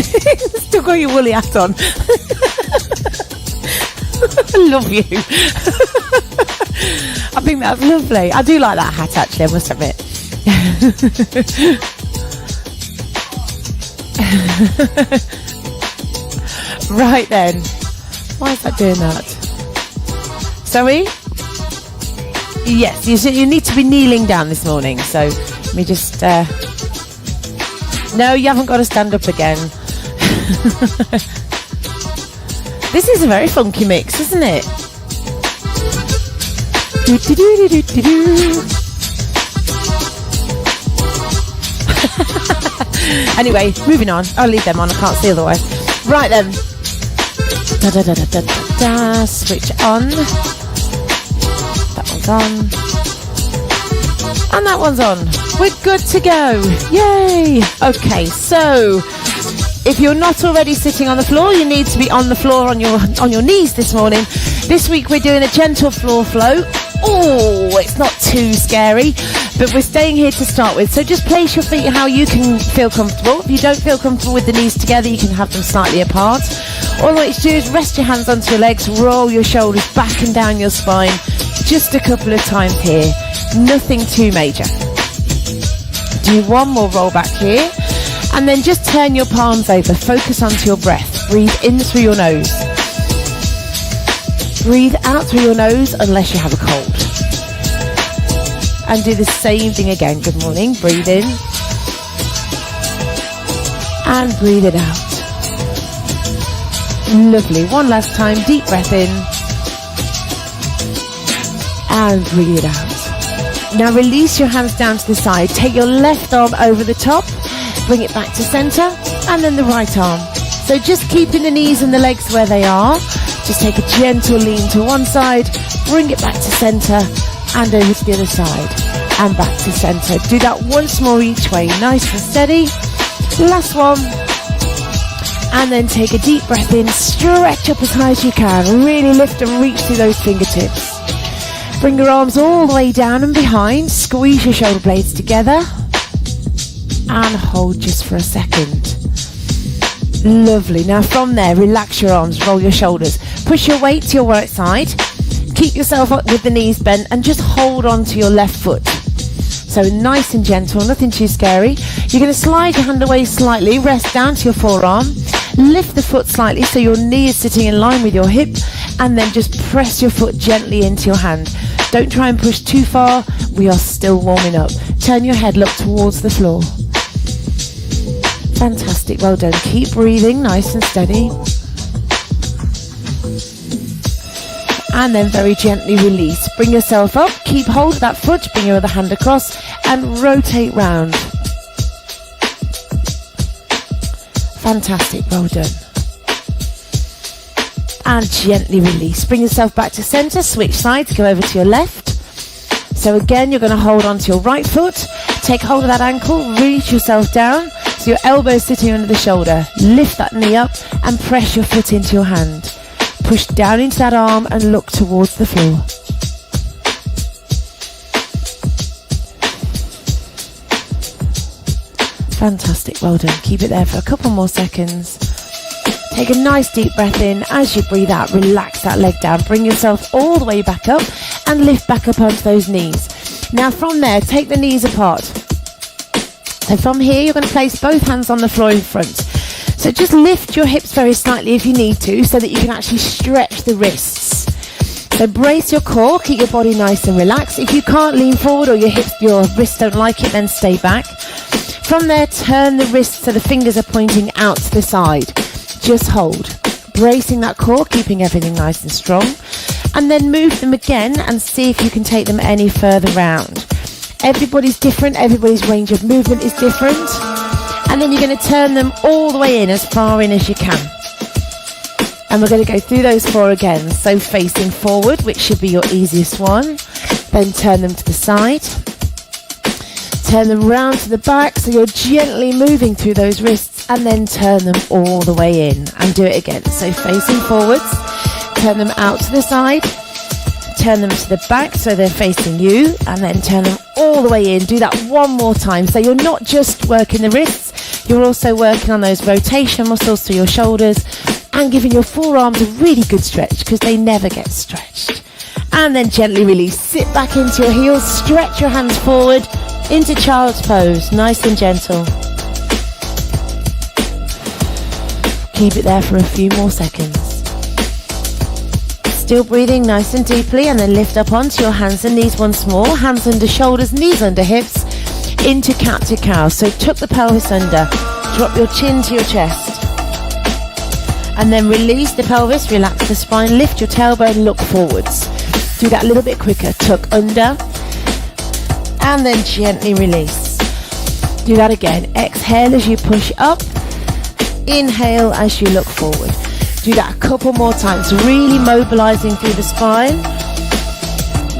Still got your woolly hat on. I love you. I think that's lovely. I do like that hat, actually, I must admit. Right then. Why is that doing that? Sorry? Yes, you need to be kneeling down this morning. So let me just... No, you haven't got to stand up again. This is a very funky mix, isn't it? Anyway, moving on. I'll leave them on. I can't see otherwise. Right then. Da da da da da da. Switch on. That one's on. And that one's on. We're good to go. Yay! Okay, so if you're not already sitting on the floor, you need to be on the floor on your knees this morning. This week we're doing a gentle floor float. Oh, it's not too scary, but we're staying here to start with. So just place your feet how you can feel comfortable. If you don't feel comfortable with the knees together, you can have them slightly apart. All you need to do is rest your hands onto your legs, roll your shoulders back and down your spine. Just a couple of times here. Nothing too major. Do one more roll back here. And then just turn your palms over. Focus onto your breath. Breathe in through your nose. Breathe out through your nose unless you have a cold. And do the same thing again. Good morning. Breathe in. And breathe it out. Lovely. One last time. Deep breath in. And breathe it out. Now release your hands down to the side. Take your left arm over the top. Bring it back to centre. And then the right arm. So just keeping the knees and the legs where they are. Just take a gentle lean to one side. Bring it back to centre. And over to the other side. And back to centre. Do that once more each way. Nice and steady. Last one. And then take a deep breath in. Stretch up as high as you can. Really lift and reach through those fingertips. Bring your arms all the way down and behind. Squeeze your shoulder blades together. And hold just for a second. Lovely. Now from there, relax your arms, roll your shoulders. Push your weight to your right side. Keep yourself up with the knees bent and just hold on to your left foot. So nice and gentle, nothing too scary. You're going to slide your hand away slightly, rest down to your forearm. Lift the foot slightly so your knee is sitting in line with your hip. And then just press your foot gently into your hand. Don't try and push too far. We are still warming up. Turn your head, look towards the floor. Fantastic, well done. Keep breathing, nice and steady. And then very gently release. Bring yourself up, keep hold of that foot, bring your other hand across and rotate round. Fantastic, well done. And gently release. Bring yourself back to centre, switch sides, go over to your left. So again, you're going to hold on to your right foot, take hold of that ankle, reach yourself down, so your elbow is sitting under the shoulder. Lift that knee up and press your foot into your hand. Push down into that arm and look towards the floor. Fantastic, well done. Keep it there for a couple more seconds. Take a nice deep breath in. As you breathe out, relax that leg down. Bring yourself all the way back up and lift back up onto those knees. Now from there, take the knees apart. So from here, you're going to place both hands on the floor in front. So just lift your hips very slightly if you need to, so that you can actually stretch the wrists. So brace your core, keep your body nice and relaxed. If you can't lean forward or your wrists don't like it, then stay back. From there, turn the wrists so the fingers are pointing out to the side. Just hold, bracing that core, keeping everything nice and strong. And then move them again and see if you can take them any further round. Everybody's different, everybody's range of movement is different. And then you're going to turn them all the way in, as far in as you can. And we're going to go through those 4 again. So facing forward, which should be your easiest one. Then turn them to the side. Turn them round to the back, so you're gently moving through those wrists, and then turn them all the way in. And do it again. So facing forwards, turn them out to the side. Turn them to the back so they're facing you, and then turn them all the way in. Do that one more time. So you're not just working the wrists, You're also working on those rotation muscles through your shoulders and giving your forearms a really good stretch because they never get stretched. And then gently release. Sit back into your heels, stretch your hands forward into child's pose, nice and gentle. Keep it there for a few more seconds. Still breathing nice and deeply, and then lift up onto your hands and knees once more. Hands under shoulders, knees under hips, into cat to cow. So tuck the pelvis under, drop your chin to your chest. And then release the pelvis, relax the spine, lift your tailbone, look forwards. Do that a little bit quicker. Tuck under, and then gently release. Do that again. Exhale as you push up. Inhale as you look forward. Do that a couple more times, really mobilizing through the spine.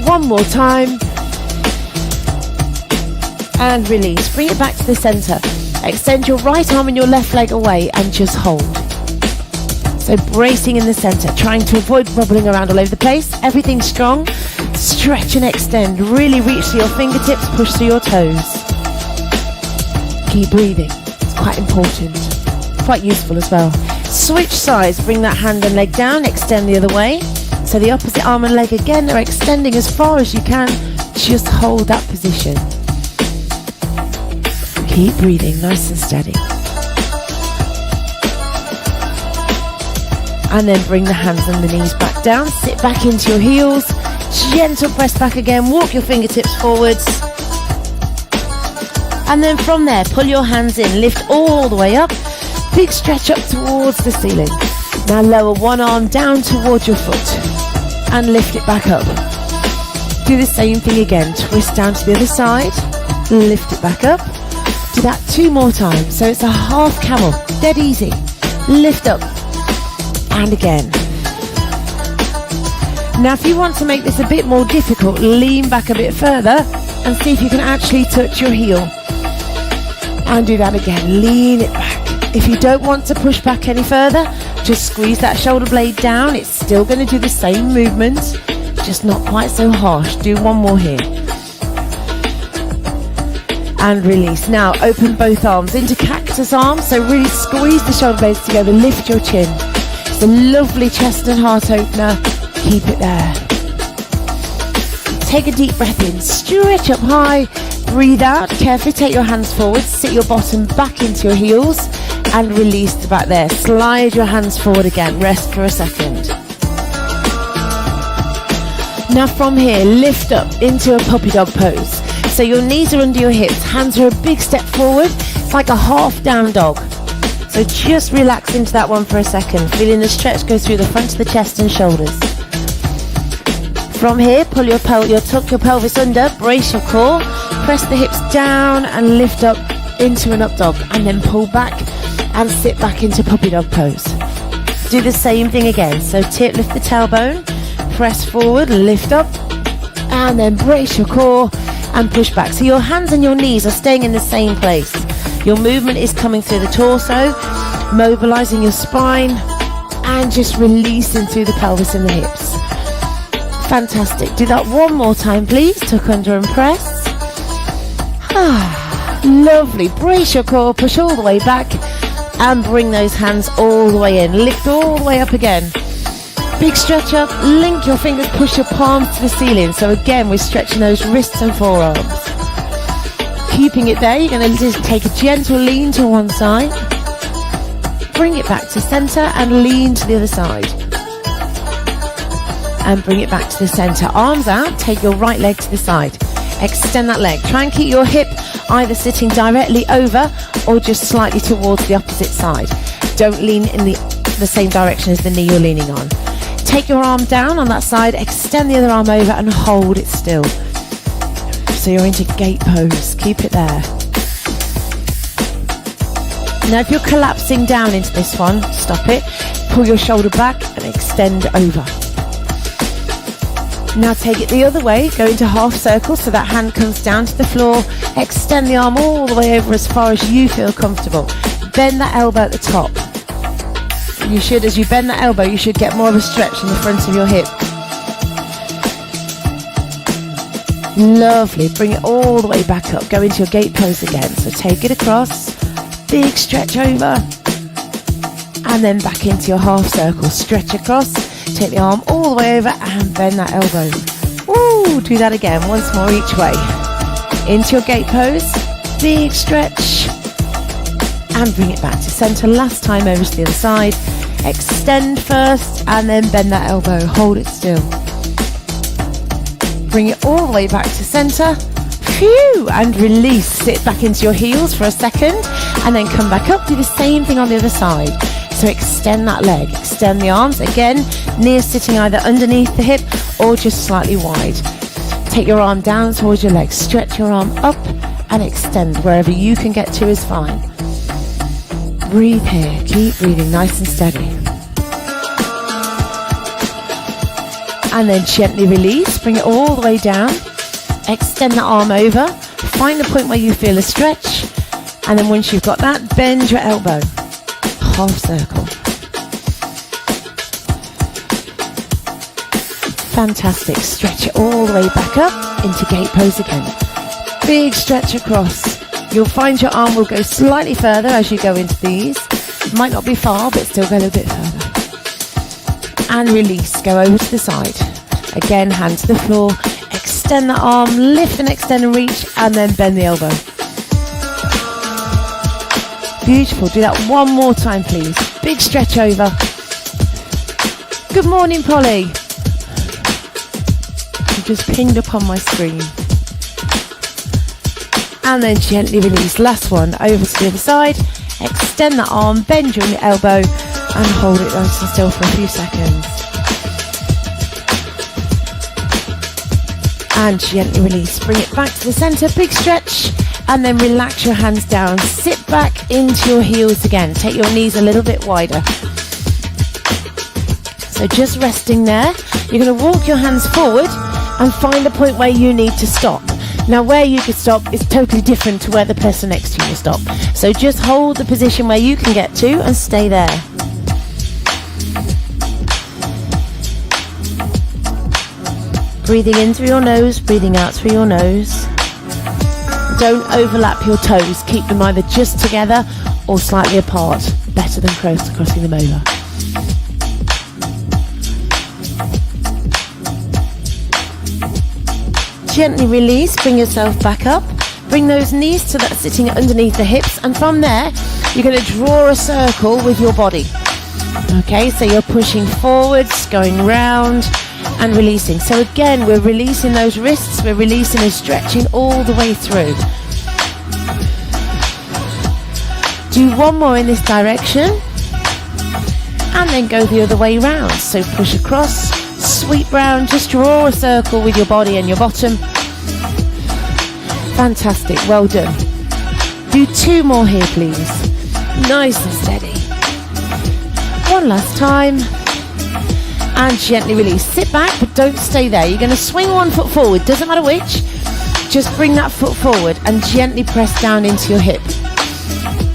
One more time. And release. Bring it back to the center. Extend your right arm and your left leg away and just hold. So bracing in the center, trying to avoid wobbling around all over the place. Everything strong. Stretch and extend. Really reach to your fingertips, push through your toes. Keep breathing. It's quite important. Quite useful as well. Switch sides. Bring that hand and leg down. Extend the other way. So the opposite arm and leg again are extending as far as you can. Just hold that position. Keep breathing nice and steady. And then bring the hands and the knees back down. Sit back into your heels. Gentle press back again. Walk your fingertips forwards. And then from there, pull your hands in. Lift all the way up. Big stretch up towards the ceiling. Now lower one arm down towards your foot. And lift it back up. Do the same thing again. Twist down to the other side. Lift it back up. Do that 2 more times. So it's a half camel. Dead easy. Lift up. And again. Now if you want to make this a bit more difficult, lean back a bit further and see if you can actually touch your heel. And do that again. Lean it back. If you don't want to push back any further, just squeeze that shoulder blade down. It's still going to do the same movement, just not quite so harsh. Do one more here. And release. Now open both arms into cactus arms. So really squeeze the shoulder blades together. Lift your chin. It's a lovely chest and heart opener. Keep it there. Take a deep breath in. Stretch up high. Breathe out. Carefully take your hands forward. Sit your bottom back into your heels. And release the back there. Slide your hands forward again. Rest for a second. Now from here, lift up into a puppy dog pose. So your knees are under your hips. Hands are a big step forward. It's like a half down dog. So just relax into that one for a second. Feeling the stretch go through the front of the chest and shoulders. From here, tuck your pelvis under, brace your core, press the hips down and lift up into an up dog. And then pull back and sit back into puppy dog pose. Do the same thing again. So lift the tailbone, press forward, lift up, and then brace your core and push back. So your hands and your knees are staying in the same place. Your movement is coming through the torso, mobilizing your spine, and just releasing through the pelvis and the hips. Fantastic. Do that one more time, please. Tuck under and press. Lovely. Brace your core, push all the way back, and bring those hands all the way in. Lift all the way up again. Big stretch up, link your fingers, push your palms to the ceiling. So again, we're stretching those wrists and forearms. Keeping it there, you're going to just take a gentle lean to one side. Bring it back to center and lean to the other side. And bring it back to the center. Arms out, take your right leg to the side. Extend that leg. Try and keep your hip either sitting directly over or just slightly towards the opposite side. Don't lean in the same direction as the knee you're leaning on. Take your arm down on that side, extend the other arm over and hold it still. So you're into gate pose. Keep it there. Now if you're collapsing down into this one, stop it. Pull your shoulder back and extend over. Now take it the other way, go into half circle so that hand comes down to the floor. Extend the arm all the way over as far as you feel comfortable. Bend that elbow at the top. You should, as you bend that elbow, you should get more of a stretch in the front of your hip. Lovely. Bring it all the way back up. Go into your gate pose again. So take it across, big stretch over. And then back into your half circle. Stretch across, take the arm all the way over and bend that elbow. Woo, do that again, once more each way. Into your gate pose, big stretch. And bring it back to center. Last time over to the other side. Extend first and then bend that elbow. Hold it still. Bring it all the way back to center. Phew, and release. Sit back into your heels for a second and then come back up. Do the same thing on the other side. So extend that leg. Extend the arms. Again, knees sitting either underneath the hip or just slightly wide. Take your arm down towards your leg. Stretch your arm up and extend. Wherever you can get to is fine. Breathe here. Keep breathing nice and steady. And then gently release. Bring it all the way down. Extend the arm over. Find the point where you feel a stretch. And then once you've got that, bend your elbow. Half circle. Fantastic. Stretch it all the way back up into gate pose again. Big stretch across. You'll find your arm will go slightly further as you go into these. Might not be far, but still go a little bit further. And release. Go over to the side. Again, hand to the floor. Extend the arm, lift and extend and reach, and then bend the elbow. Beautiful. Do that one more time, please. Big stretch over. Good morning, Polly. You just pinged up on my screen. And then gently release. Last one. Over to the other side. Extend that arm, bend your elbow, and hold it nice and still for a few seconds. And gently release. Bring it back to the center. Big stretch. And then relax your hands down. Sit back into your heels again. Take your knees a little bit wider. So just resting there. You're going to walk your hands forward and find the point where you need to stop. Now where you could stop is totally different to where the person next to you will stop. So just hold the position where you can get to and stay there. Breathing in through your nose, breathing out through your nose. Don't overlap your toes. Keep them either just together or slightly apart. Better than crossing them over. Gently release, bring yourself back up. Bring those knees to that sitting underneath the hips, and from there you're going to draw a circle with your body. Okay, so you're pushing forwards, going round and releasing. So again, we're releasing those wrists, we're releasing and stretching all the way through. Do one more in this direction and then go the other way round. So push across, sweep round, just draw a circle with your body and your bottom. Fantastic, well done. Do two more here, please. Nice and steady. One last time. And gently release. Sit back, but don't stay there. You're going to swing one foot forward, doesn't matter which. Just bring that foot forward and gently press down into your hip.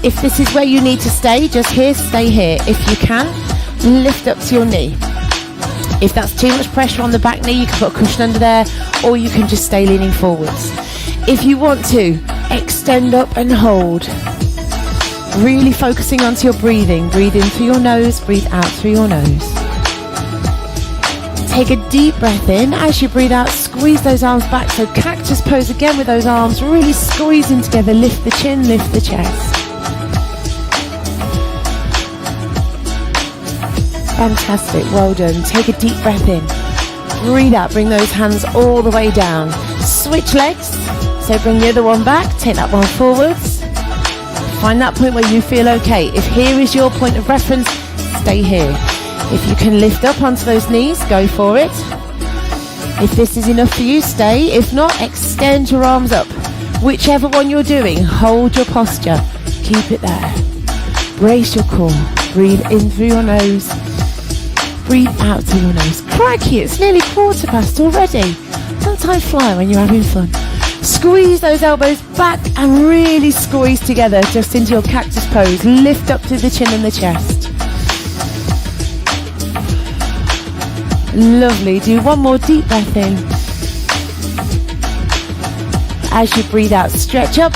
If this is where you need to stay, just here, stay here. If you can, lift up to your knee. If that's too much pressure on the back knee, you can put a cushion under there, or you can just stay leaning forwards. If you want to, extend up and hold. Really focusing onto your breathing. Breathe in through your nose, breathe out through your nose. Take a deep breath in. As you breathe out, squeeze those arms back. So cactus pose again with those arms really squeezing together. Lift the chin, lift the chest. Fantastic, well done. Take a deep breath in. Breathe out, bring those hands all the way down. Switch legs. So bring the other one back, take that one forwards. Find that point where you feel okay. If here is your point of reference, stay here. If you can lift up onto those knees, go for it. If this is enough for you, stay. If not, extend your arms up. Whichever one you're doing, hold your posture. Keep it there. Brace your core. Breathe in through your nose. Breathe out through your nose. Crikey, it's nearly 1:15 already. Don't time fly when you're having fun. Squeeze those elbows back and really squeeze together just into your cactus pose. Lift up to the chin and the chest. Lovely. Do one more deep breath in. As you breathe out, stretch up,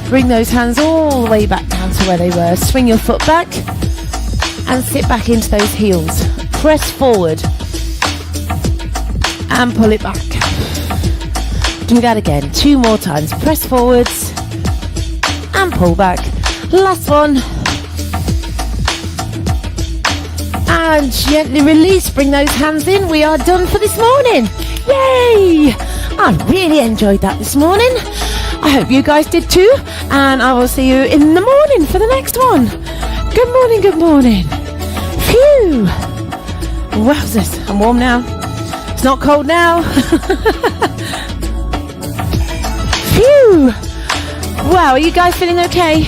Bring those hands all the way back down to where they were. Swing your foot back and sit back into those heels. Press forward and pull it back. Do that again 2 more times. Press forwards and pull back. Last one. And gently release. Bring those hands in. We are done for this morning. Yay! I really enjoyed that this morning. I hope you guys did too. And I will see you in the morning for the next one. Good morning, good morning. Phew. Wowzers. I'm warm now. It's not cold now. Phew. Wow, are you guys feeling okay?